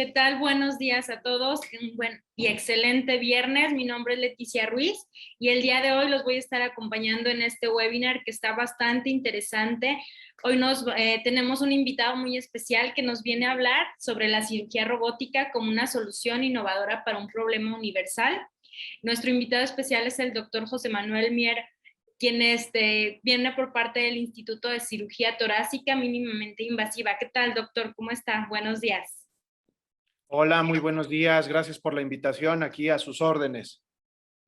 ¿Qué tal? Buenos días a todos. Un buen y excelente viernes. Mi nombre es Leticia Ruiz y el día de hoy los voy a estar acompañando en este webinar que está bastante interesante. Hoy tenemos un invitado muy especial que nos viene a hablar sobre la cirugía robótica como una solución innovadora para un problema universal. Nuestro invitado especial es el doctor José Manuel Mier, quien viene por parte del Instituto de Cirugía Torácica Mínimamente Invasiva. ¿Qué tal, doctor? ¿Cómo está? Buenos días. Hola, muy buenos días. Gracias por la invitación, aquí a sus órdenes.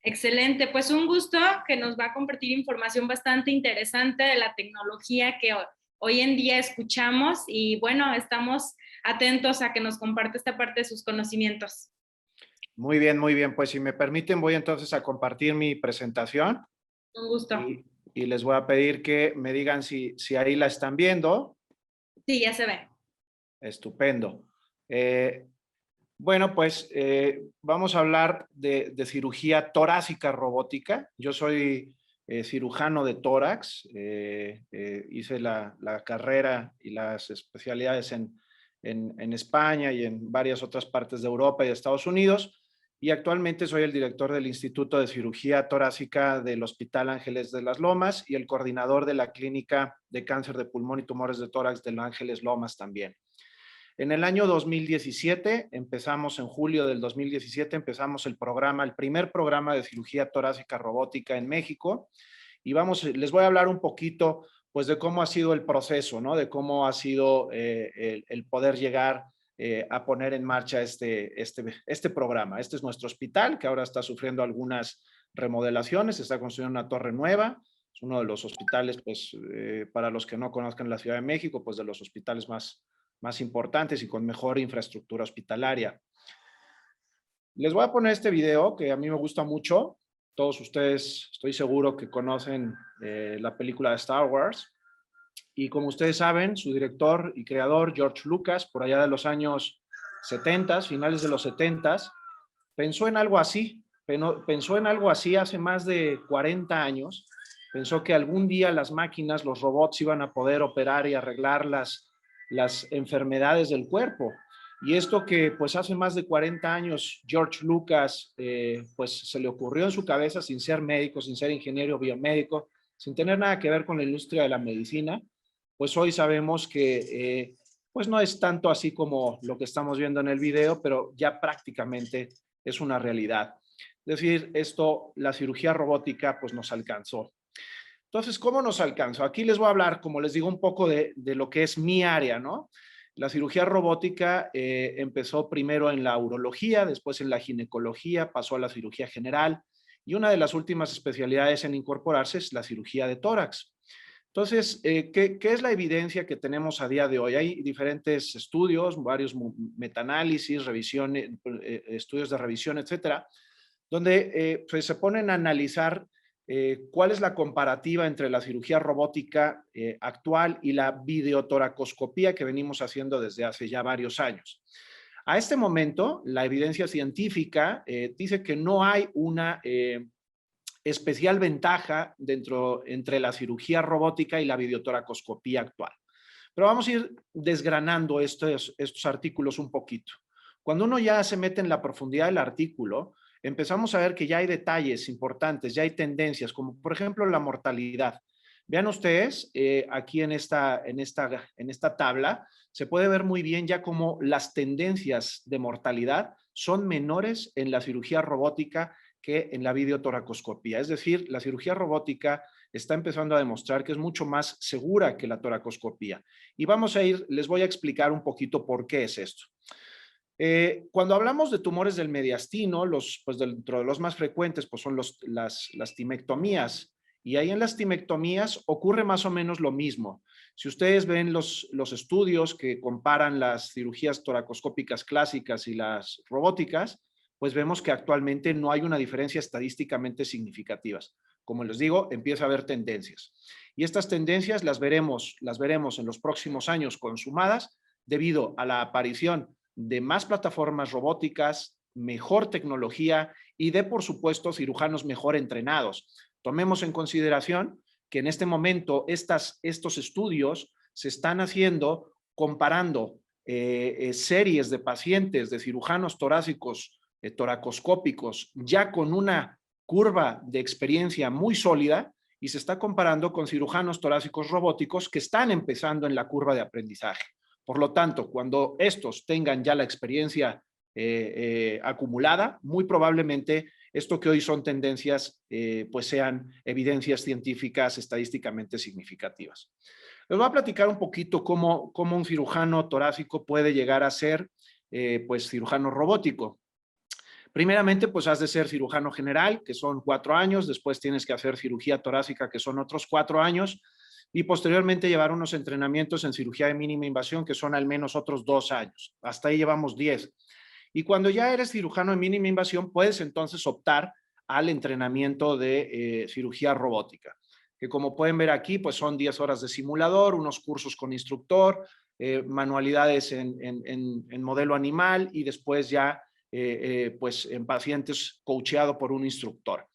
Excelente, pues un gusto que nos va a compartir información bastante interesante de la tecnología que hoy en día escuchamos y bueno, estamos atentos a que nos comparte esta parte de sus conocimientos. Muy bien, muy bien. Pues si me permiten, voy entonces a compartir mi presentación Un gusto. y les voy a pedir que me digan si ahí la están viendo. Sí, ya se ve. Estupendo. Bueno, pues vamos a hablar de cirugía torácica robótica. Yo soy cirujano de tórax. Hice la carrera y las especialidades en España y en varias otras partes de Europa y de Estados Unidos. Y actualmente soy el director del Instituto de Cirugía Torácica del Hospital Ángeles de las Lomas y el coordinador de la Clínica de Cáncer de Pulmón y Tumores de Tórax del Ángeles Lomas también. En el año 2017, en julio del 2017, empezamos el primer programa de cirugía torácica robótica en México. Y les voy a hablar un poquito, pues, de cómo ha sido el proceso, ¿no? De cómo ha sido el poder llegar a poner en marcha este programa. Este es nuestro hospital, que ahora está sufriendo algunas remodelaciones, se está construyendo una torre nueva. Es uno de los hospitales, pues, para los que no conozcan la Ciudad de México, pues de los hospitales más importantes y con mejor infraestructura hospitalaria. Les voy a poner este video que a mí me gusta mucho. Todos ustedes, estoy seguro que conocen la película de Star Wars. Y como ustedes saben, su director y creador, George Lucas, por allá de los años 70, finales de los 70, pensó en algo así. Pensó en algo así hace más de 40 años. Pensó que algún día las máquinas, los robots, iban a poder operar y arreglar las enfermedades del cuerpo. Y esto que pues hace más de 40 años George Lucas pues se le ocurrió en su cabeza sin ser médico, sin ser ingeniero biomédico, sin tener nada que ver con la industria de la medicina, pues hoy sabemos que pues no es tanto así como lo que estamos viendo en el video, pero ya prácticamente es una realidad. Es decir, la cirugía robótica pues nos alcanzó. Entonces, ¿cómo nos alcanzó? Aquí les voy a hablar, como les digo, un poco de lo que es mi área, ¿no? La cirugía robótica empezó primero en la urología, después en la ginecología, pasó a la cirugía general y una de las últimas especialidades en incorporarse es la cirugía de tórax. Entonces, ¿qué es la evidencia que tenemos a día de hoy? Hay diferentes estudios, varios metaanálisis, revisiones, estudios de revisión, etcétera, donde pues se ponen a analizar cuál es la comparativa entre la cirugía robótica actual y la videotoracoscopía que venimos haciendo desde hace ya varios años. A este momento, la evidencia científica dice que no hay una especial ventaja entre la cirugía robótica y la videotoracoscopía actual. Pero vamos a ir desgranando estos artículos un poquito. Cuando uno ya se mete en la profundidad del artículo, empezamos a ver que ya hay detalles importantes, ya hay tendencias, como por ejemplo la mortalidad. Vean ustedes, aquí en esta tabla, se puede ver muy bien ya cómo las tendencias de mortalidad son menores en la cirugía robótica que en la videotoracoscopía. Es decir, la cirugía robótica está empezando a demostrar que es mucho más segura que la toracoscopía. Y les voy a explicar un poquito por qué es esto. Cuando hablamos de tumores del mediastino, pues dentro de los más frecuentes pues son las timectomías. Y ahí en las timectomías ocurre más o menos lo mismo. Si ustedes ven los estudios que comparan las cirugías toracoscópicas clásicas y las robóticas, pues vemos que actualmente no hay una diferencia estadísticamente significativa. Como les digo, empieza a haber tendencias. Y estas tendencias las veremos en los próximos años consumadas debido a la aparición de más plataformas robóticas, mejor tecnología y de, por supuesto, cirujanos mejor entrenados. Tomemos en consideración que en este momento estos estudios se están haciendo comparando series de pacientes, de cirujanos torácicos, toracoscópicos, ya con una curva de experiencia muy sólida, y se está comparando con cirujanos torácicos robóticos que están empezando en la curva de aprendizaje. Por lo tanto, cuando estos tengan ya la experiencia acumulada, muy probablemente esto que hoy son tendencias, pues sean evidencias científicas estadísticamente significativas. Les voy a platicar un poquito cómo un cirujano torácico puede llegar a ser, pues, cirujano robótico. Primeramente, pues has de ser cirujano general, que son 4 años, después tienes que hacer cirugía torácica, que son otros 4 años, y posteriormente llevar unos entrenamientos en cirugía de mínima invasión, que son al menos otros 2 años. Hasta ahí llevamos 10. Y cuando ya eres cirujano de mínima invasión, puedes entonces optar al entrenamiento de cirugía robótica, que como pueden ver aquí, pues son 10 horas de simulador, unos cursos con instructor, manualidades en modelo animal y después ya pues en pacientes coacheado por un instructor.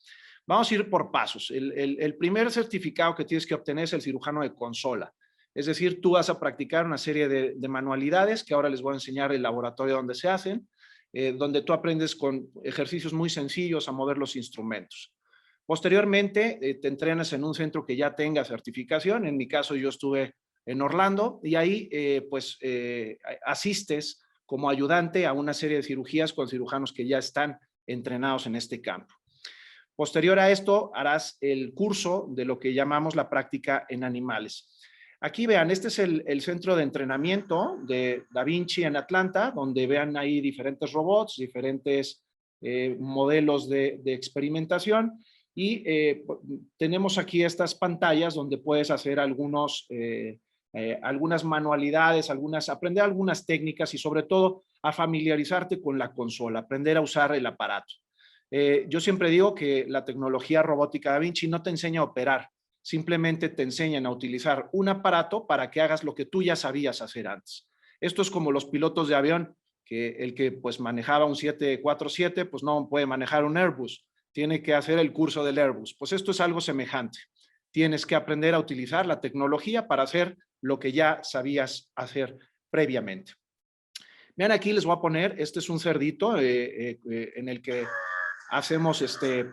Vamos a ir por pasos. El primer certificado que tienes que obtener es el cirujano de consola. Es decir, tú vas a practicar una serie de manualidades que ahora les voy a enseñar el laboratorio donde se hacen, donde tú aprendes con ejercicios muy sencillos a mover los instrumentos. Posteriormente, te entrenas en un centro que ya tenga certificación. En mi caso, yo estuve en Orlando y ahí pues asistes como ayudante a una serie de cirugías con cirujanos que ya están entrenados en este campo. Posterior a esto, harás el curso de lo que llamamos la práctica en animales. Aquí vean, este es el centro de entrenamiento de Da Vinci en Atlanta, donde vean ahí diferentes robots, diferentes modelos de experimentación. Y tenemos aquí estas pantallas donde puedes hacer algunas manualidades, aprender algunas técnicas y sobre todo a familiarizarte con la consola, aprender a usar el aparato. Yo siempre digo que la tecnología robótica Da Vinci no te enseña a operar, simplemente te enseñan a utilizar un aparato para que hagas lo que tú ya sabías hacer antes. Esto es como los pilotos de avión, que el que pues manejaba un 747, pues no puede manejar un Airbus, tiene que hacer el curso del Airbus. Pues esto es algo semejante. Tienes que aprender a utilizar la tecnología para hacer lo que ya sabías hacer previamente. Vean, aquí les voy a poner, este es un cerdito en el que hacemos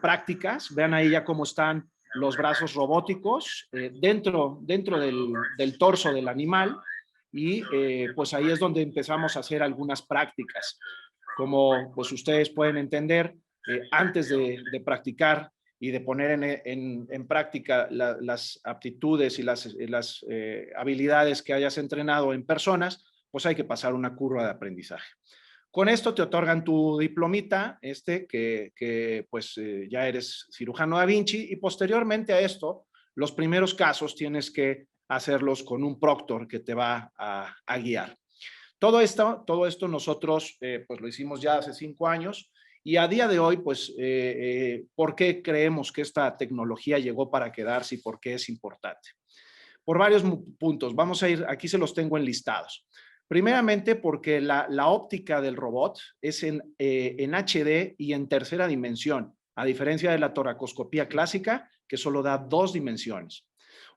prácticas. Vean ahí ya cómo están los brazos robóticos dentro del torso del animal y pues ahí es donde empezamos a hacer algunas prácticas. Como pues ustedes pueden entender, antes de practicar y de poner en práctica las aptitudes y las habilidades que hayas entrenado en personas, pues hay que pasar una curva de aprendizaje. Con esto te otorgan tu diplomita, que pues ya eres cirujano Da Vinci, y posteriormente a esto, los primeros casos tienes que hacerlos con un proctor que te va a guiar. Todo esto nosotros pues lo hicimos ya hace 5 años y a día de hoy, pues, ¿por qué creemos que esta tecnología llegó para quedarse y por qué es importante? Por varios puntos. Vamos a ir, aquí se los tengo enlistados. Primeramente porque la óptica del robot es en HD y en tercera dimensión, a diferencia de la toracoscopía clásica, que solo da 2 dimensiones.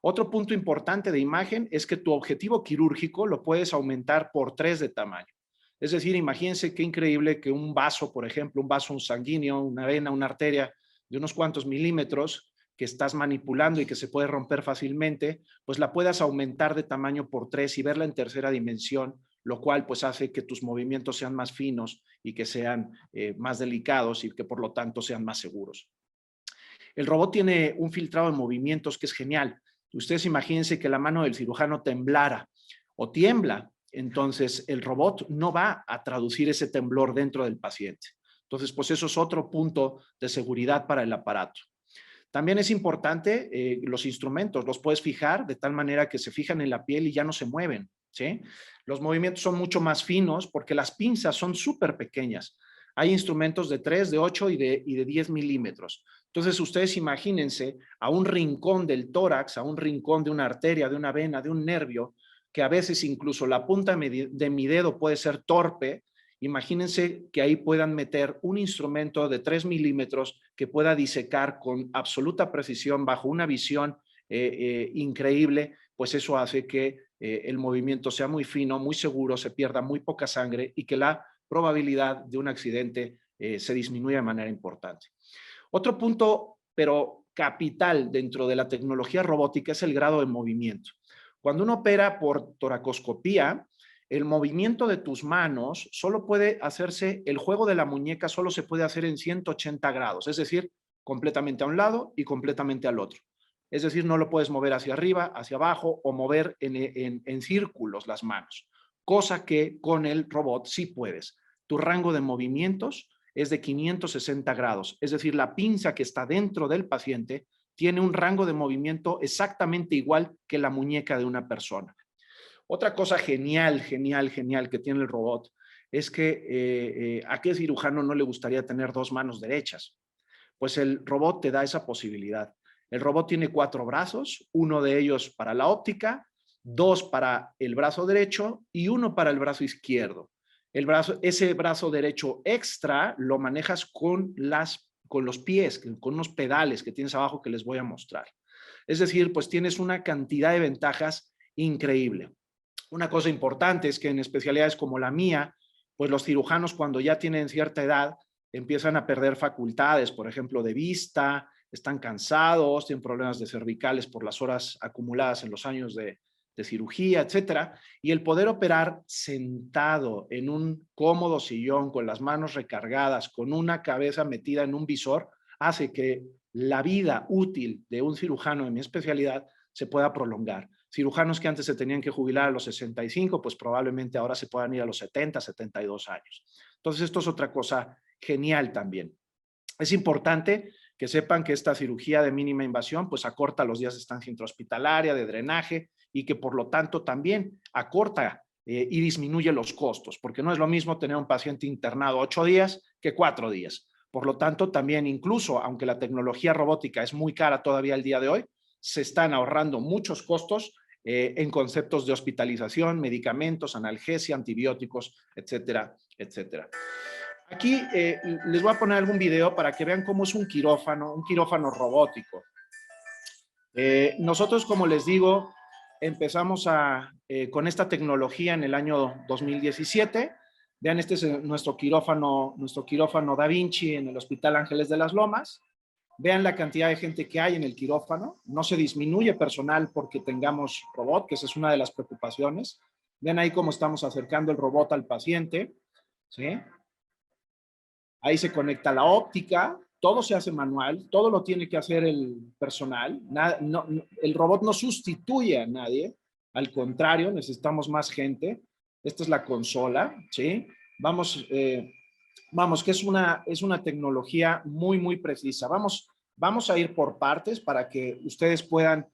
Otro punto importante de imagen es que tu objetivo quirúrgico lo puedes aumentar por 3 de tamaño. Es decir, imagínense qué increíble que un vaso, por ejemplo, un vaso sanguíneo, una vena, una arteria de unos cuantos milímetros, que estás manipulando y que se puede romper fácilmente, pues la puedas aumentar de tamaño por 3 y verla en tercera dimensión, lo cual pues hace que tus movimientos sean más finos y que sean más delicados y que por lo tanto sean más seguros. El robot tiene un filtrado de movimientos que es genial. Ustedes imagínense que la mano del cirujano temblara o tiembla, entonces el robot no va a traducir ese temblor dentro del paciente. Entonces, pues eso es otro punto de seguridad para el aparato. También es importante los instrumentos, los puedes fijar de tal manera que se fijan en la piel y ya no se mueven, ¿sí? Los movimientos son mucho más finos porque las pinzas son súper pequeñas. Hay instrumentos de 3, de 8 y de 10 milímetros. Entonces, ustedes imagínense a un rincón del tórax, a un rincón de una arteria, de una vena, de un nervio, que a veces incluso la punta de mi dedo puede ser torpe. Imagínense que ahí puedan meter un instrumento de 3 milímetros que pueda disecar con absoluta precisión bajo una visión increíble, pues eso hace que el movimiento sea muy fino, muy seguro, se pierda muy poca sangre y que la probabilidad de un accidente se disminuya de manera importante. Otro punto, pero capital dentro de la tecnología robótica es el grado de movimiento. Cuando uno opera por toracoscopía, el movimiento de tus manos solo puede hacerse, el juego de la muñeca solo se puede hacer en 180 grados, es decir, completamente a un lado y completamente al otro. Es decir, no lo puedes mover hacia arriba, hacia abajo o mover en círculos las manos, cosa que con el robot sí puedes. Tu rango de movimientos es de 560 grados, es decir, la pinza que está dentro del paciente tiene un rango de movimiento exactamente igual que la muñeca de una persona. Otra cosa genial que tiene el robot es que ¿a qué cirujano no le gustaría tener dos manos derechas? Pues el robot te da esa posibilidad. El robot tiene 4 brazos, uno de ellos para la óptica, 2 para el brazo derecho y uno para el brazo izquierdo. Ese brazo derecho extra lo manejas con los pies, con unos pedales que tienes abajo que les voy a mostrar. Es decir, pues tienes una cantidad de ventajas increíble. Una cosa importante es que en especialidades como la mía, pues los cirujanos cuando ya tienen cierta edad empiezan a perder facultades, por ejemplo, de vista, están cansados, tienen problemas de cervicales por las horas acumuladas en los años de cirugía, etcétera. Y el poder operar sentado en un cómodo sillón, con las manos recargadas, con una cabeza metida en un visor, hace que la vida útil de un cirujano en mi especialidad se pueda prolongar. Cirujanos que antes se tenían que jubilar a los 65, pues probablemente ahora se puedan ir a los 70, 72 años. Entonces, esto es otra cosa genial también. Es importante que sepan que esta cirugía de mínima invasión pues acorta los días de estancia intrahospitalaria, de drenaje y que por lo tanto también acorta y disminuye los costos, porque no es lo mismo tener un paciente internado 8 días que 4 días. Por lo tanto, también incluso, aunque la tecnología robótica es muy cara todavía el día de hoy, se están ahorrando muchos costos en conceptos de hospitalización, medicamentos, analgesia, antibióticos, etcétera, etcétera. Aquí les voy a poner algún video para que vean cómo es un quirófano robótico. Nosotros, como les digo, empezamos con esta tecnología en el año 2017. Vean, este es nuestro quirófano Da Vinci en el Hospital Ángeles de las Lomas. Vean la cantidad de gente que hay en el quirófano. No se disminuye personal porque tengamos robot, que esa es una de las preocupaciones. Vean ahí cómo estamos acercando el robot al paciente, ¿sí? Ahí se conecta la óptica, todo se hace manual, todo lo tiene que hacer el personal. El robot no sustituye a nadie, al contrario, necesitamos más gente. Esta es la consola, ¿sí? Vamos, que es una tecnología muy, muy precisa. Vamos a ir por partes para que ustedes puedan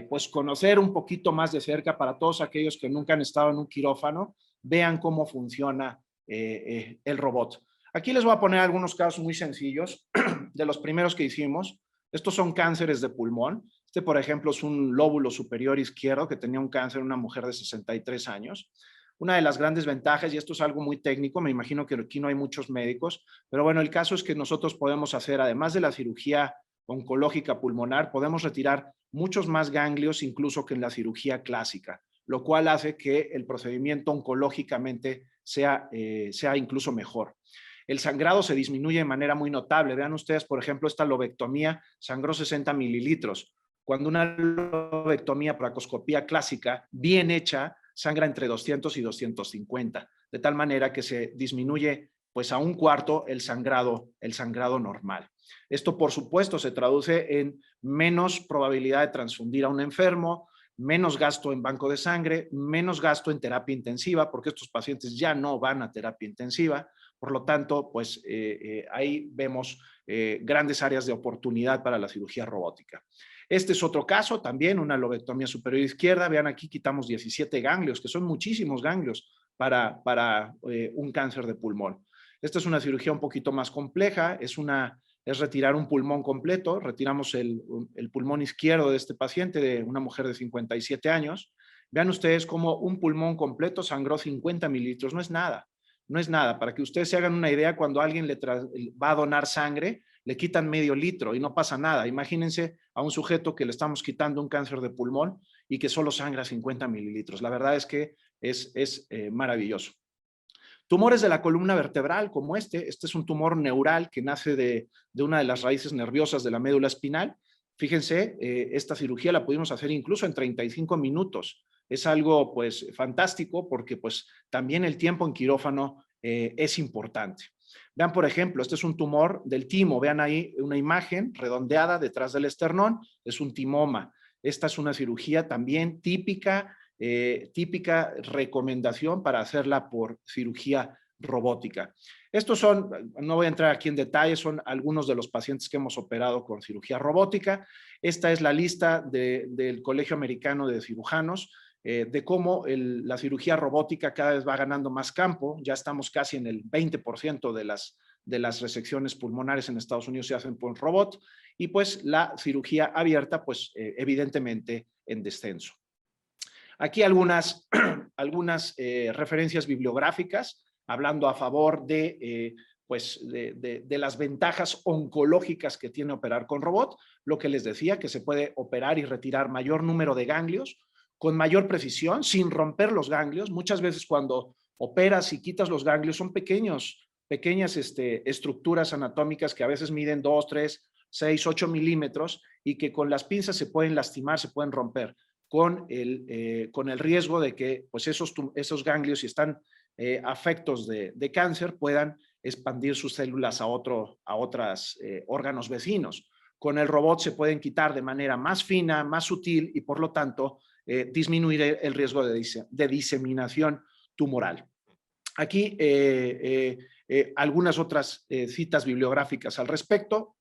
pues conocer un poquito más de cerca, para todos aquellos que nunca han estado en un quirófano, vean cómo funciona el robot. Aquí les voy a poner algunos casos muy sencillos de los primeros que hicimos. Estos son cánceres de pulmón. Este, por ejemplo, es un lóbulo superior izquierdo que tenía un cáncer en una mujer de 63 años. Una de las grandes ventajas, y esto es algo muy técnico, me imagino que aquí no hay muchos médicos, pero bueno, el caso es que nosotros podemos hacer, además de la cirugía oncológica pulmonar, podemos retirar muchos más ganglios incluso que en la cirugía clásica, lo cual hace que el procedimiento oncológicamente sea incluso mejor. El sangrado se disminuye de manera muy notable. Vean ustedes, por ejemplo, esta lobectomía sangró 60 mililitros. Cuando una lobectomía por acoscopía clásica, bien hecha, sangra entre 200 y 250, de tal manera que se disminuye pues a un cuarto el sangrado normal. Esto, por supuesto, se traduce en menos probabilidad de transfundir a un enfermo, menos gasto en banco de sangre, menos gasto en terapia intensiva, porque estos pacientes ya no van a terapia intensiva. Por lo tanto, pues ahí vemos grandes áreas de oportunidad para la cirugía robótica. Este es otro caso, también una lobectomía superior izquierda. Vean, aquí quitamos 17 ganglios, que son muchísimos ganglios para un cáncer de pulmón. Esta es una cirugía un poquito más compleja, es retirar un pulmón completo. Retiramos el pulmón izquierdo de este paciente, de una mujer de 57 años. Vean ustedes cómo un pulmón completo sangró 50 mililitros, no es nada. No es nada. Para que ustedes se hagan una idea, cuando alguien va a donar sangre, le quitan medio litro y no pasa nada. Imagínense a un sujeto que le estamos quitando un cáncer de pulmón y que solo sangra 50 mililitros. La verdad es que es maravilloso. Tumores de la columna vertebral como este es un tumor neural que nace de una de las raíces nerviosas de la médula espinal. Fíjense, esta cirugía la pudimos hacer incluso en 35 minutos. Es algo pues fantástico porque pues también el tiempo en quirófano es importante. Vean, por ejemplo, este es un tumor del timo. Vean ahí una imagen redondeada detrás del esternón. Es un timoma. Esta es una cirugía también típica recomendación para hacerla por cirugía robótica. Estos son, no voy a entrar aquí en detalle, son algunos de los pacientes que hemos operado con cirugía robótica. Esta es la lista del Colegio Americano de Cirujanos, de cómo la cirugía robótica cada vez va ganando más campo. Ya estamos casi en el 20% de las resecciones pulmonares en Estados Unidos se hacen por robot, y pues la cirugía abierta, pues evidentemente en descenso. Aquí algunas referencias bibliográficas hablando a favor de las ventajas oncológicas que tiene operar con robot. Lo que les decía, que se puede operar y retirar mayor número de ganglios con mayor precisión, sin romper los ganglios. Muchas veces cuando operas y quitas los ganglios son pequeñas estructuras anatómicas que a veces miden 2, 3, 6, 8 milímetros y que con las pinzas se pueden lastimar, se pueden romper, con el riesgo de que pues esos ganglios, si están afectos de cáncer, puedan expandir sus células a otros órganos vecinos. Con el robot se pueden quitar de manera más fina, más sutil y por lo tanto disminuir el riesgo de diseminación tumoral. Aquí algunas otras citas bibliográficas al respecto.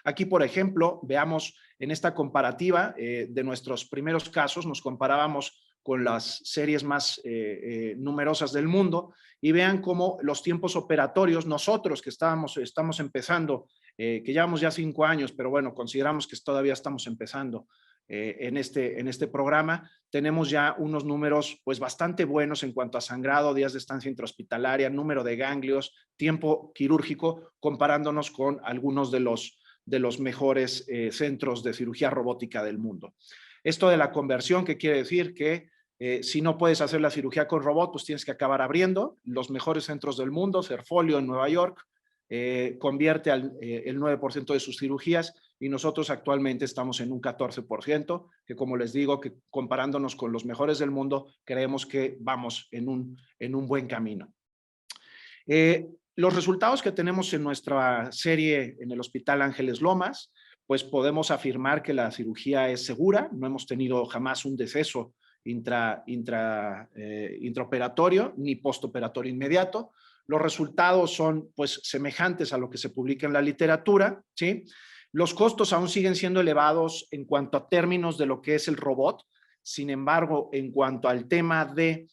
Aquí, por ejemplo, veamos en esta comparativa de nuestros primeros casos, nos comparábamos con las series más numerosas del mundo y vean cómo los tiempos operatorios, nosotros que estamos empezando, que llevamos ya 5 años, pero bueno, consideramos que todavía estamos empezando en este programa, tenemos ya unos números pues bastante buenos en cuanto a sangrado, días de estancia intrahospitalaria, número de ganglios, tiempo quirúrgico, comparándonos con algunos de los mejores centros de cirugía robótica del mundo. Esto de la conversión, ¿qué quiere decir? Que si no puedes hacer la cirugía con robot, pues tienes que acabar abriendo. Los mejores centros del mundo, Serfolio en Nueva York, convierte el 9% de sus cirugías y nosotros actualmente estamos en un 14%, que como les digo, que comparándonos con los mejores del mundo, creemos que vamos en un buen camino. Los resultados que tenemos en nuestra serie en el Hospital Ángeles Lomas, pues podemos afirmar que la cirugía es segura, no hemos tenido jamás un deceso intraoperatorio ni postoperatorio inmediato. Los resultados son pues semejantes a lo que se publica en la literatura, ¿sí? Los costos aún siguen siendo elevados en cuanto a términos de lo que es el robot. Sin embargo, en cuanto al tema de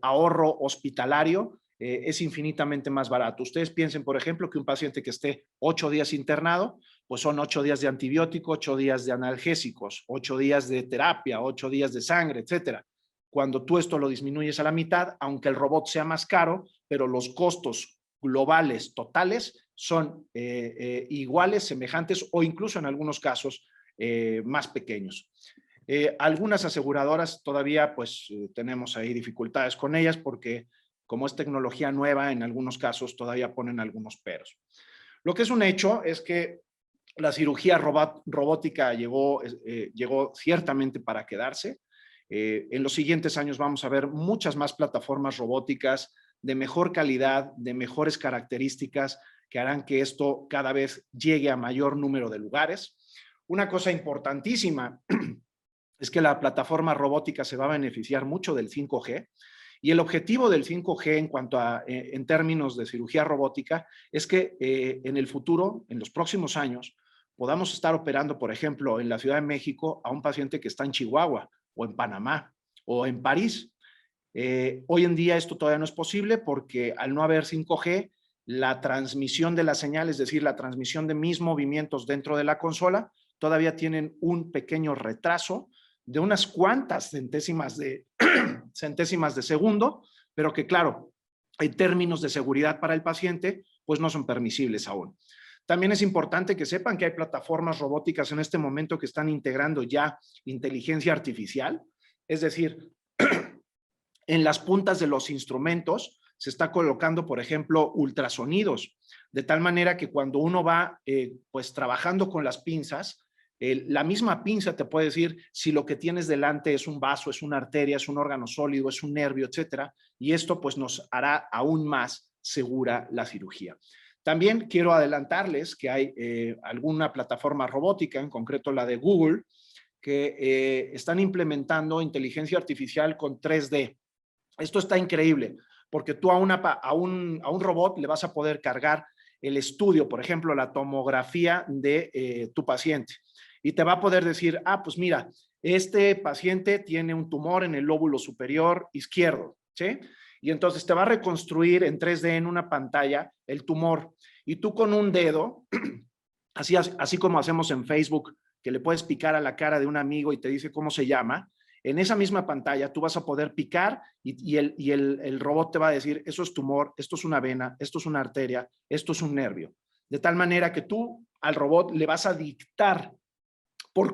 ahorro hospitalario, es infinitamente más barato. Ustedes piensen, por ejemplo, que un paciente que esté 8 días internado, pues son 8 días de antibiótico, 8 días de analgésicos, 8 días de terapia, 8 días de sangre, etcétera. Cuando tú esto lo disminuyes a la mitad, aunque el robot sea más caro, pero los costos globales totales son iguales, semejantes o incluso en algunos casos más pequeños. Algunas aseguradoras todavía pues tenemos ahí dificultades con ellas porque como es tecnología nueva, en algunos casos todavía ponen algunos peros. Lo que es un hecho es que la cirugía robótica llegó ciertamente para quedarse. En los siguientes años vamos a ver muchas más plataformas robóticas de mejor calidad, de mejores características, que harán que esto cada vez llegue a mayor número de lugares. Una cosa importantísima es que la plataforma robótica se va a beneficiar mucho del 5G. Y el objetivo del 5G en cuanto a, en términos de cirugía robótica, es que en el futuro, en los próximos años, podamos estar operando, por ejemplo, en la Ciudad de México a un paciente que está en Chihuahua o en Panamá o en París. Hoy en día esto todavía no es posible porque al no haber 5G, la transmisión de la señal, es decir, la transmisión de mis movimientos dentro de la consola, todavía tienen un pequeño retraso de unas cuantas centésimas de segundo, pero que claro, en términos de seguridad para el paciente, pues no son permisibles aún. También es importante que sepan que hay plataformas robóticas en este momento que están integrando ya inteligencia artificial, es decir, en las puntas de los instrumentos se está colocando, por ejemplo, ultrasonidos, de tal manera que cuando uno va pues trabajando con las pinzas, la misma pinza te puede decir si lo que tienes delante es un vaso, es una arteria, es un órgano sólido, es un nervio, etcétera, y esto pues nos hará aún más segura la cirugía. También quiero adelantarles que hay alguna plataforma robótica, en concreto la de Google, que están implementando inteligencia artificial con 3D. Esto está increíble, porque tú a un robot le vas a poder cargar el estudio, por ejemplo, la tomografía de tu paciente, y te va a poder decir, pues mira, este paciente tiene un tumor en el lóbulo superior izquierdo, ¿sí? Y entonces te va a reconstruir en 3D en una pantalla el tumor, y tú con un dedo, así como hacemos en Facebook, que le puedes picar a la cara de un amigo y te dice cómo se llama, en esa misma pantalla tú vas a poder picar y el robot te va a decir, eso es tumor, esto es una vena, esto es una arteria, esto es un nervio. De tal manera que tú al robot le vas a dictar por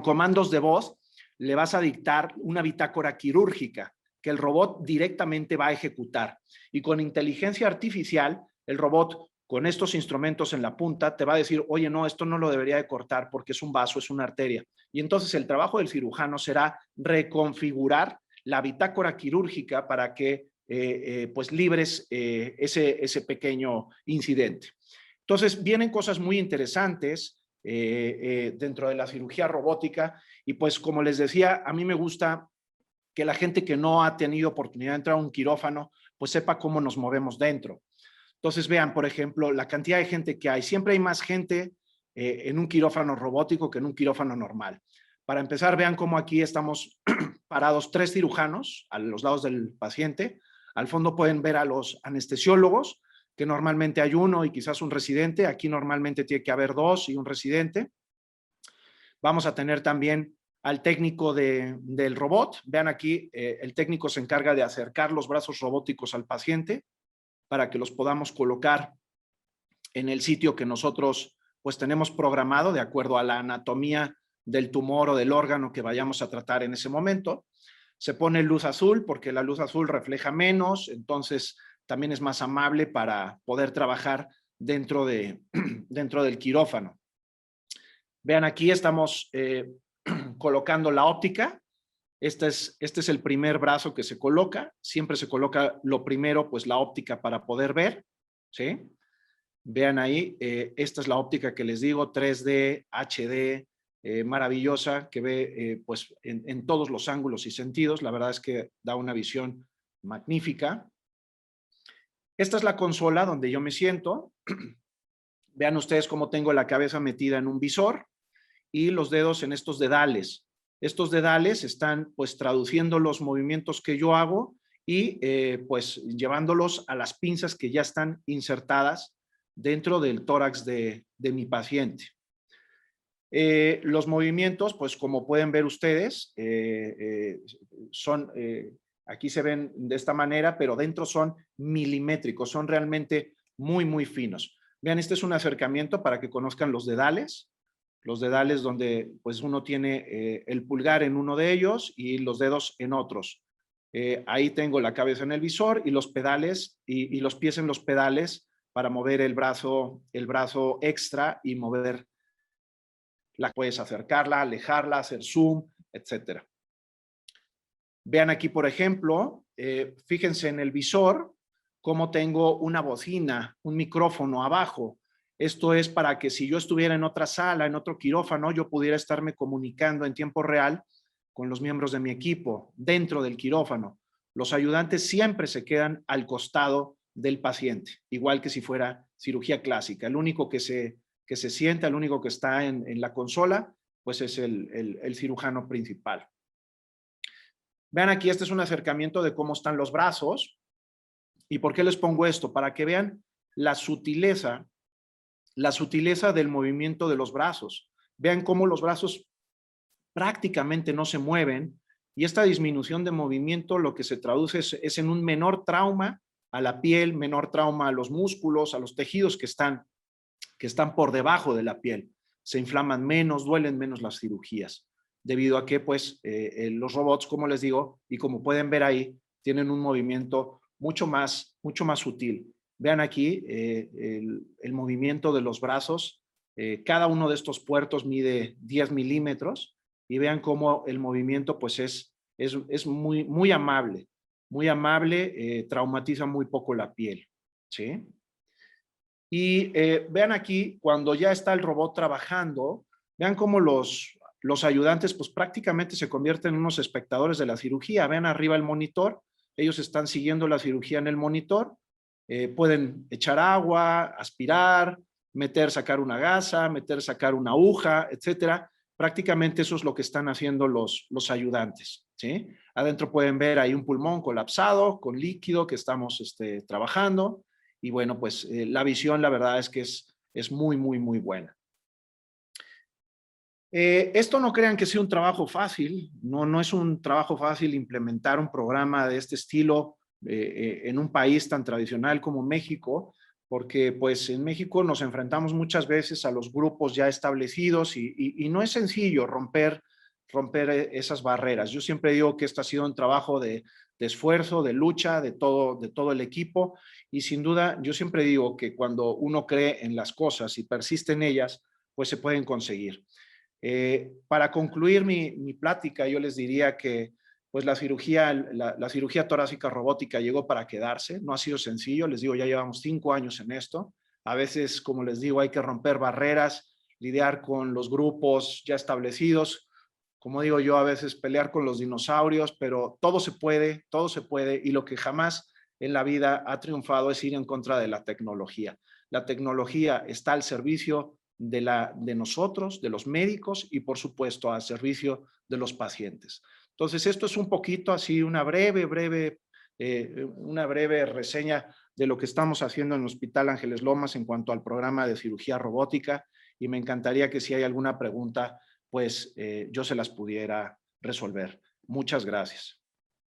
comandos de voz, le vas a dictar una bitácora quirúrgica que el robot directamente va a ejecutar. Y con inteligencia artificial, el robot con estos instrumentos en la punta te va a decir, oye, no, esto no lo debería de cortar porque es un vaso, es una arteria. Y entonces el trabajo del cirujano será reconfigurar la bitácora quirúrgica para que pues libres ese pequeño incidente. Entonces vienen cosas muy interesantes dentro de la cirugía robótica y pues como les decía, a mí me gusta que la gente que no ha tenido oportunidad de entrar a un quirófano pues sepa cómo nos movemos dentro. Entonces vean, por ejemplo, la cantidad de gente que hay. Siempre hay más gente en un quirófano robótico que en un quirófano normal. Para empezar, vean cómo aquí estamos parados 3 cirujanos a los lados del paciente. Al fondo pueden ver a los anestesiólogos, que normalmente hay uno y quizás un residente. Aquí normalmente tiene que haber 2 y un residente. Vamos a tener también al técnico del robot. Vean aquí, el técnico se encarga de acercar los brazos robóticos al paciente para que los podamos colocar en el sitio que nosotros pues tenemos programado de acuerdo a la anatomía del tumor o del órgano que vayamos a tratar en ese momento. Se pone luz azul porque la luz azul refleja menos, entonces también es más amable para poder trabajar dentro del quirófano. Vean, aquí estamos colocando la óptica. Este es el primer brazo que se coloca. Siempre se coloca lo primero, pues la óptica para poder ver, ¿sí? Vean ahí, esta es la óptica que les digo, 3D, HD, maravillosa, que ve pues en todos los ángulos y sentidos. La verdad es que da una visión magnífica. Esta es la consola donde yo me siento. Vean ustedes cómo tengo la cabeza metida en un visor y los dedos en estos dedales. Estos dedales están pues traduciendo los movimientos que yo hago y pues llevándolos a las pinzas que ya están insertadas dentro del tórax de mi paciente. Los movimientos, pues como pueden ver ustedes, son, aquí se ven de esta manera, pero dentro son milimétricos, son realmente muy, muy finos. Vean, este es un acercamiento para que conozcan los dedales donde pues uno tiene el pulgar en uno de ellos y los dedos en otros. Ahí tengo la cabeza en el visor y los pedales y los pies en los pedales para mover el brazo extra y mover puedes acercarla, alejarla, hacer zoom, etcétera. Vean aquí, por ejemplo, fíjense en el visor cómo tengo una bocina, un micrófono abajo. Esto es para que si yo estuviera en otra sala, en otro quirófano, yo pudiera estarme comunicando en tiempo real con los miembros de mi equipo dentro del quirófano. Los ayudantes siempre se quedan al costado del paciente, igual que si fuera cirugía clásica. El único que se sienta, el único que está en la consola, pues es el cirujano principal. Vean aquí, este es un acercamiento de cómo están los brazos. ¿Y por qué les pongo esto? Para que vean la sutileza del movimiento de los brazos. Vean cómo los brazos prácticamente no se mueven y esta disminución de movimiento lo que se traduce es en un menor trauma a la piel, menor trauma a los músculos, a los tejidos que están por debajo de la piel. Se inflaman menos, duelen menos las cirugías, debido a que pues los robots, como les digo, y como pueden ver ahí, tienen un movimiento mucho más sutil. Vean aquí el movimiento de los brazos. Cada uno de estos puertos mide 10 milímetros y vean cómo el movimiento pues es muy amable, traumatiza muy poco la piel, ¿sí? Y vean aquí, cuando ya está el robot trabajando, vean cómo los ayudantes pues prácticamente se convierten en unos espectadores de la cirugía. Vean arriba el monitor, ellos están siguiendo la cirugía en el monitor, pueden echar agua, aspirar, meter, sacar una gasa, meter, sacar una aguja, etcétera. Prácticamente eso es lo que están haciendo los ayudantes, ¿sí? Adentro pueden ver ahí un pulmón colapsado, con líquido que estamos trabajando. Y bueno, pues la visión, la verdad es que es muy buena. Esto no crean que sea un trabajo fácil, no es un trabajo fácil implementar un programa de este estilo en un país tan tradicional como México, porque pues en México nos enfrentamos muchas veces a los grupos ya establecidos y no es sencillo romper esas barreras. Yo siempre digo que esto ha sido un trabajo de esfuerzo, de lucha, de todo el equipo, y sin duda yo siempre digo que cuando uno cree en las cosas y persiste en ellas, pues se pueden conseguir. Para concluir mi plática, yo les diría que pues la cirugía torácica robótica llegó para quedarse, no ha sido sencillo, les digo, ya llevamos 5 años en esto. A veces, como les digo, hay que romper barreras, lidiar con los grupos ya establecidos, como digo yo, a veces pelear con los dinosaurios, pero todo se puede, y lo que jamás en la vida ha triunfado es ir en contra de la tecnología. La tecnología está al servicio de nosotros, de los médicos y por supuesto al servicio de los pacientes. Entonces esto es un poquito así, una breve reseña de lo que estamos haciendo en el Hospital Ángeles Lomas en cuanto al programa de cirugía robótica, y me encantaría que si hay alguna pregunta, pues yo se las pudiera resolver. Muchas gracias.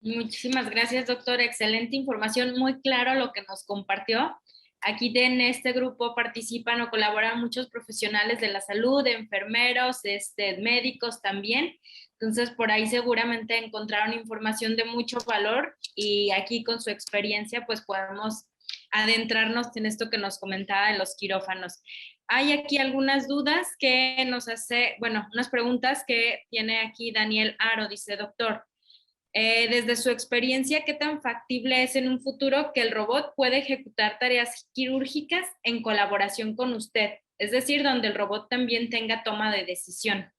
Muchísimas gracias, doctor. Excelente información, muy claro lo que nos compartió. Aquí en este grupo participan o colaboran muchos profesionales de la salud, enfermeros, médicos también. Entonces, por ahí seguramente encontraron información de mucho valor y aquí con su experiencia, pues podemos adentrarnos en esto que nos comentaba de los quirófanos. Hay aquí algunas dudas que nos hace, bueno, unas preguntas que tiene aquí Daniel Aro. Dice, doctor, desde su experiencia, ¿qué tan factible es en un futuro que el robot pueda ejecutar tareas quirúrgicas en colaboración con usted? Es decir, donde el robot también tenga toma de decisión.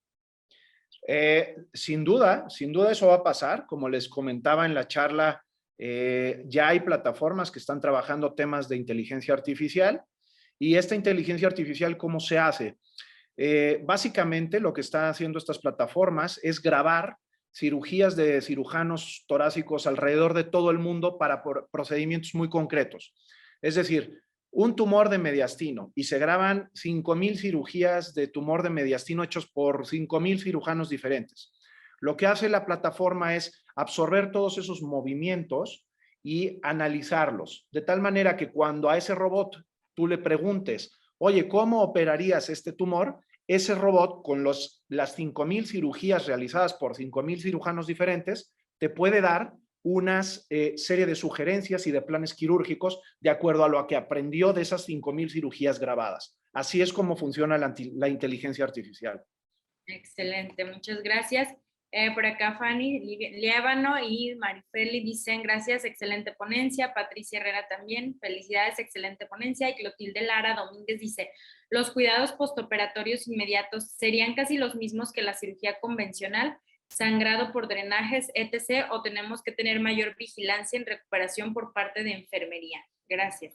Sin duda eso va a pasar. Como les comentaba en la charla, ya hay plataformas que están trabajando temas de inteligencia artificial. Y esta inteligencia artificial, ¿cómo se hace? Básicamente lo que están haciendo estas plataformas es grabar cirugías de cirujanos torácicos alrededor de todo el mundo para procedimientos muy concretos. Es decir, un tumor de mediastino y se graban 5,000 cirugías de tumor de mediastino hechos por 5,000 cirujanos diferentes. Lo que hace la plataforma es absorber todos esos movimientos y analizarlos, de tal manera que cuando a ese robot tú le preguntes, oye, ¿cómo operarías este tumor? Ese robot, con las 5,000 cirugías realizadas por 5,000 cirujanos diferentes, te puede dar una serie de sugerencias y de planes quirúrgicos de acuerdo a lo que aprendió de esas 5,000 cirugías grabadas. Así es como funciona la inteligencia artificial. Excelente, muchas gracias. Por acá Fanny Liébano y Marifeli dicen gracias, excelente ponencia. Patricia Herrera también, felicidades, excelente ponencia. Y Clotilde Lara Domínguez dice, los cuidados postoperatorios inmediatos serían casi los mismos que la cirugía convencional, sangrado por drenajes, etc., o tenemos que tener mayor vigilancia en recuperación por parte de enfermería. Gracias.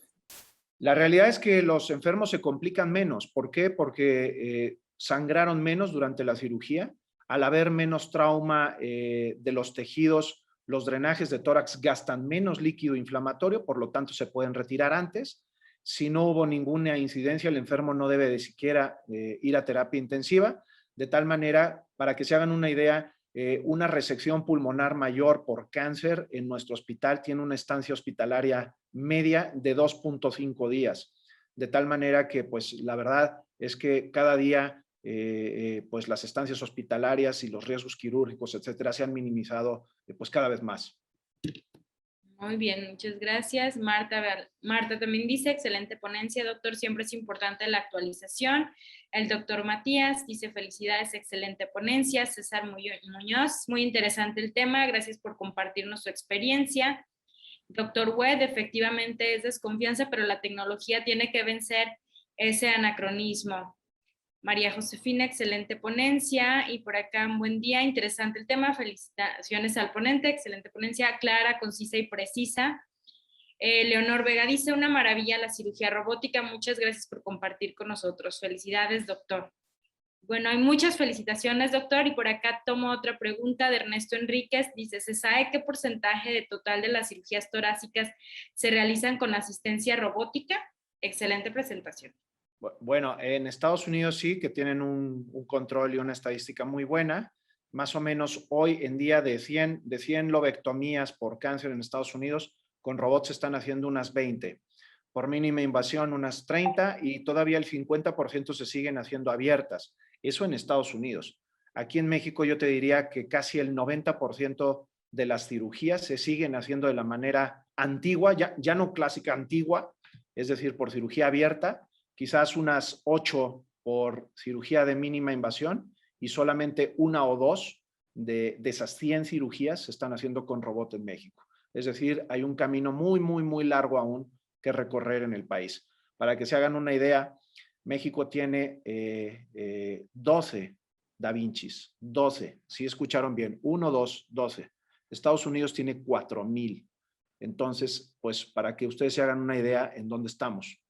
La realidad es que los enfermos se complican menos. ¿Por qué? Porque sangraron menos durante la cirugía. Al haber menos trauma de los tejidos, los drenajes de tórax gastan menos líquido inflamatorio, por lo tanto se pueden retirar antes. Si no hubo ninguna incidencia, el enfermo no debe de siquiera ir a terapia intensiva. De tal manera, para que se hagan una idea, una resección pulmonar mayor por cáncer en nuestro hospital tiene una estancia hospitalaria media de 2.5 días. De tal manera que, pues, la verdad es que cada día, pues, las estancias hospitalarias y los riesgos quirúrgicos, etcétera, se han minimizado, pues, cada vez más. Muy bien, muchas gracias. Marta también dice, excelente ponencia, doctor, siempre es importante la actualización. El doctor Matías dice, felicidades, excelente ponencia. César Muñoz, muy interesante el tema, gracias por compartirnos su experiencia. Doctor Wed, efectivamente es desconfianza, pero la tecnología tiene que vencer ese anacronismo. María Josefina, excelente ponencia. Y por acá, un buen día, interesante el tema. Felicitaciones al ponente, excelente ponencia, clara, concisa y precisa. Leonor Vega dice, una maravilla la cirugía robótica. Muchas gracias por compartir con nosotros. Felicidades, doctor. Bueno, hay muchas felicitaciones, doctor. Y por acá tomo otra pregunta de Ernesto Enríquez. Dice, ¿se sabe qué porcentaje de total de las cirugías torácicas se realizan con asistencia robótica? Excelente presentación. Bueno, en Estados Unidos sí, que tienen un control y una estadística muy buena. Más o menos hoy en día de 100 lobectomías por cáncer en Estados Unidos, con robots se están haciendo unas 20. Por mínima invasión unas 30 y todavía el 50% se siguen haciendo abiertas. Eso en Estados Unidos. Aquí en México yo te diría que casi el 90% de las cirugías se siguen haciendo de la manera antigua, ya no clásica, antigua, es decir, por cirugía abierta, quizás unas 8 por cirugía de mínima invasión y solamente 1 o 2 de esas 100 cirugías se están haciendo con robot en México. Es decir, hay un camino muy, muy, muy largo aún que recorrer en el país. Para que se hagan una idea, México tiene 12 Da Vincis, 12, si escucharon bien, 1, 2, 12. Estados Unidos tiene 4,000. Entonces, pues para que ustedes se hagan una idea en dónde estamos.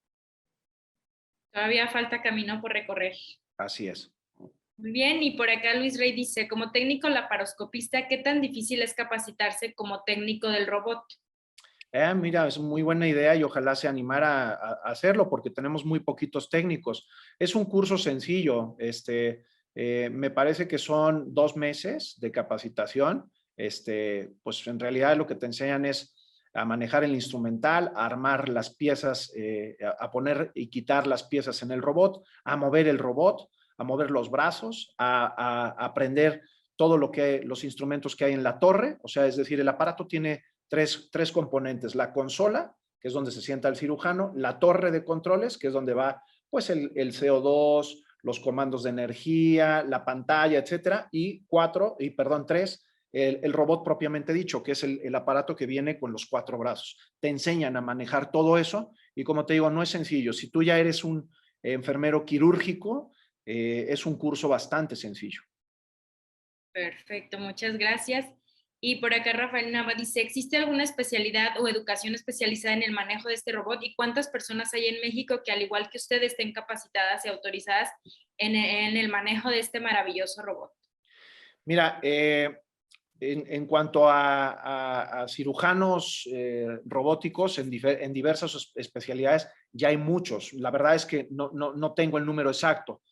Todavía falta camino por recorrer. Así es. Muy bien, y por acá Luis Rey dice, como técnico laparoscopista, ¿qué tan difícil es capacitarse como técnico del robot? Mira, es muy buena idea y ojalá se animara a hacerlo porque tenemos muy poquitos técnicos. Es un curso sencillo, me parece que son 2 meses de capacitación. Pues en realidad lo que te enseñan es a manejar el instrumental, a armar las piezas, a poner y quitar las piezas en el robot, a mover el robot, a mover los brazos, a aprender todo los instrumentos que hay en la torre. O sea, es decir, el aparato tiene tres componentes: la consola, que es donde se sienta el cirujano; la torre de controles, que es donde va pues el CO2, los comandos de energía, la pantalla, etcétera; y 3, el robot propiamente dicho, que es el aparato que viene con los 4 brazos. Te enseñan a manejar todo eso y, como te digo, no es sencillo. Si tú ya eres un enfermero quirúrgico, es un curso bastante sencillo. Perfecto, muchas gracias. Y por acá Rafael Nava dice, ¿existe alguna especialidad o educación especializada en el manejo de este robot? ¿Y cuántas personas hay en México que, al igual que usted, estén capacitadas y autorizadas en el manejo de este maravilloso robot? Mira, en cuanto a cirujanos robóticos en diversas especialidades, ya hay muchos. La verdad es que no tengo el número exacto.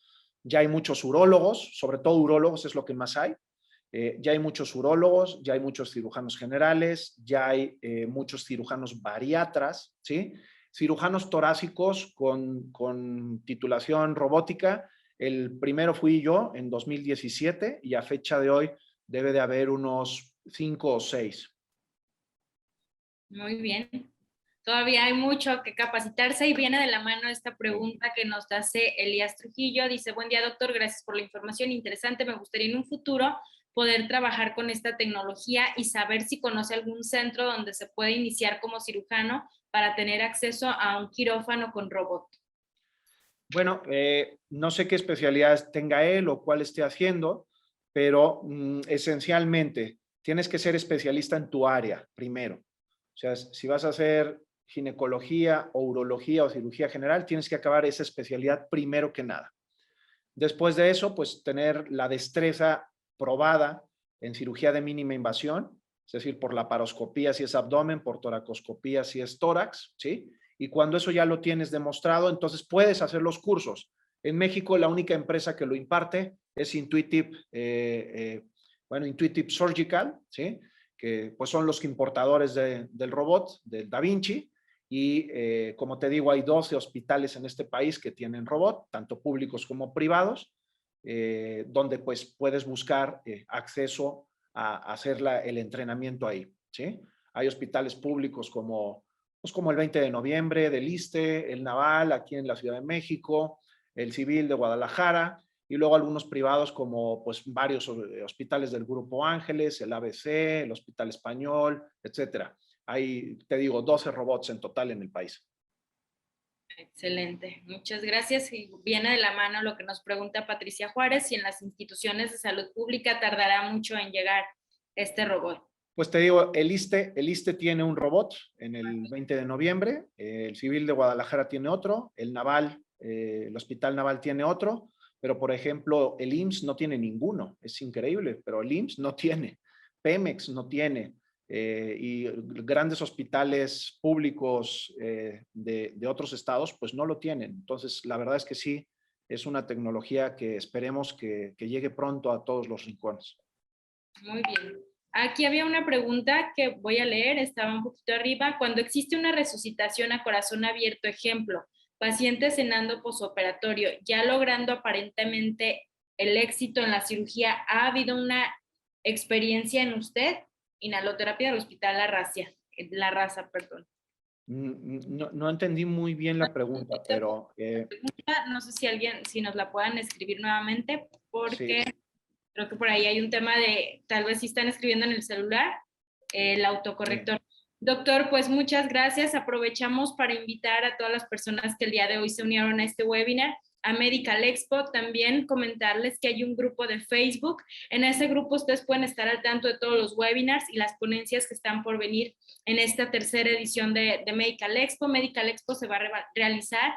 Ya hay muchos urólogos, sobre todo urólogos es lo que más hay. Ya hay muchos urólogos, ya hay muchos cirujanos generales, ya hay muchos cirujanos bariatras, ¿sí? Cirujanos torácicos con titulación robótica. El primero fui yo en 2017 y a fecha de hoy debe de haber unos 5 o 6. Muy bien. Todavía hay mucho que capacitarse y viene de la mano esta pregunta que nos hace Elías Trujillo. Dice, buen día, doctor, gracias por la información interesante. Me gustaría en un futuro poder trabajar con esta tecnología y saber si conoce algún centro donde se puede iniciar como cirujano para tener acceso a un quirófano con robot. Bueno, no sé qué especialidades tenga él o cuál esté haciendo, pero esencialmente tienes que ser especialista en tu área primero. O sea, si vas a hacer ginecología o urología o cirugía general, tienes que acabar esa especialidad primero que nada. Después de eso, pues tener la destreza probada en cirugía de mínima invasión, es decir, por laparoscopía si es abdomen, por toracoscopía si es tórax, ¿sí? Y cuando eso ya lo tienes demostrado, entonces puedes hacer los cursos. En México la única empresa que lo imparte es Intuitive bueno, Intuitive Surgical, ¿sí? Que pues son los importadores del robot, del Da Vinci, y como te digo, hay 12 hospitales en este país que tienen robot, tanto públicos como privados, donde pues puedes buscar acceso a hacer el entrenamiento ahí, ¿sí? Hay hospitales públicos pues como el 20 de noviembre del ISSSTE, el Naval aquí en la Ciudad de México, el Civil de Guadalajara, y luego algunos privados como pues varios hospitales del Grupo Ángeles, el ABC, el Hospital Español, etcétera. Hay, te digo, 12 robots en total en el país. Excelente, muchas gracias. Y viene de la mano lo que nos pregunta Patricia Juárez, si en las instituciones de salud pública tardará mucho en llegar este robot. Pues te digo, el ISSSTE tiene un robot en el 20 de noviembre, el Civil de Guadalajara tiene otro, el Naval, el Hospital Naval tiene otro, pero por ejemplo el IMSS no tiene ninguno, es increíble, pero el IMSS no tiene, Pemex no tiene, y grandes hospitales públicos de otros estados pues no lo tienen. Entonces la verdad es que sí, es una tecnología que esperemos que llegue pronto a todos los rincones. Muy bien. Aquí había una pregunta que voy a leer, estaba un poquito arriba. Cuando existe una resucitación a corazón abierto, ejemplo, paciente cenando posoperatorio, ya logrando aparentemente el éxito en la cirugía, ¿ha habido una experiencia en usted? Inhaloterapia del Hospital La Raza, perdón. No entendí muy bien la pregunta, pero... No sé si nos la puedan escribir nuevamente, porque... Sí. Creo que por ahí hay un tema de, tal vez si están escribiendo en el celular, el autocorrector. Doctor, pues muchas gracias. Aprovechamos para invitar a todas las personas que el día de hoy se unieron a este webinar, a Medical Expo. También comentarles que hay un grupo de Facebook. En ese grupo ustedes pueden estar al tanto de todos los webinars y las ponencias que están por venir en esta tercera edición de Medical Expo. Medical Expo se va a realizar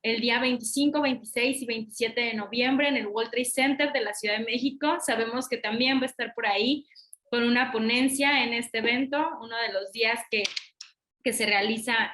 el día 25, 26 y 27 de noviembre en el World Trade Center de la Ciudad de México. Sabemos que también va a estar por ahí con una ponencia en este evento, uno de los días que se realiza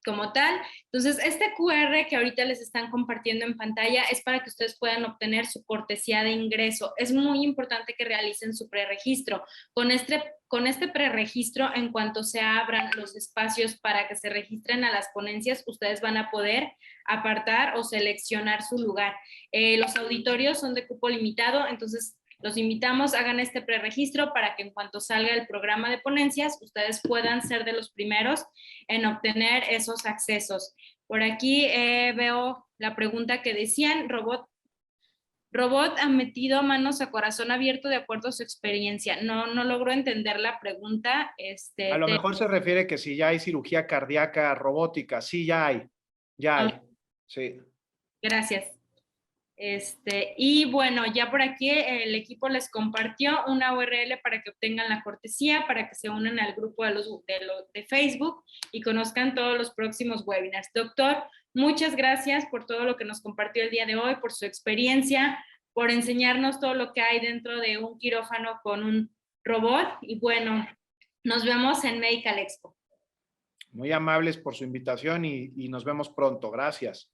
como tal. Entonces, este QR que ahorita les están compartiendo en pantalla es para que ustedes puedan obtener su cortesía de ingreso. Es muy importante que realicen su preregistro. Con este preregistro, en cuanto se abran los espacios para que se registren a las ponencias, ustedes van a poder apartar o seleccionar su lugar. Los auditorios son de cupo limitado, entonces los invitamos, hagan este preregistro para que en cuanto salga el programa de ponencias, ustedes puedan ser de los primeros en obtener esos accesos. Por aquí veo la pregunta que decían, robot ha metido manos a corazón abierto de acuerdo a su experiencia. No logro entender la pregunta. A lo mejor se refiere que si ya hay cirugía cardíaca robótica. Sí, ya hay. Ya hay. Sí. Gracias. Y bueno, ya por aquí el equipo les compartió una URL para que obtengan la cortesía, para que se unan al grupo de Facebook y conozcan todos los próximos webinars. Doctor, muchas gracias por todo lo que nos compartió el día de hoy, por su experiencia, por enseñarnos todo lo que hay dentro de un quirófano con un robot. Y bueno, nos vemos en Medical Expo. Muy amables por su invitación y nos vemos pronto. Gracias.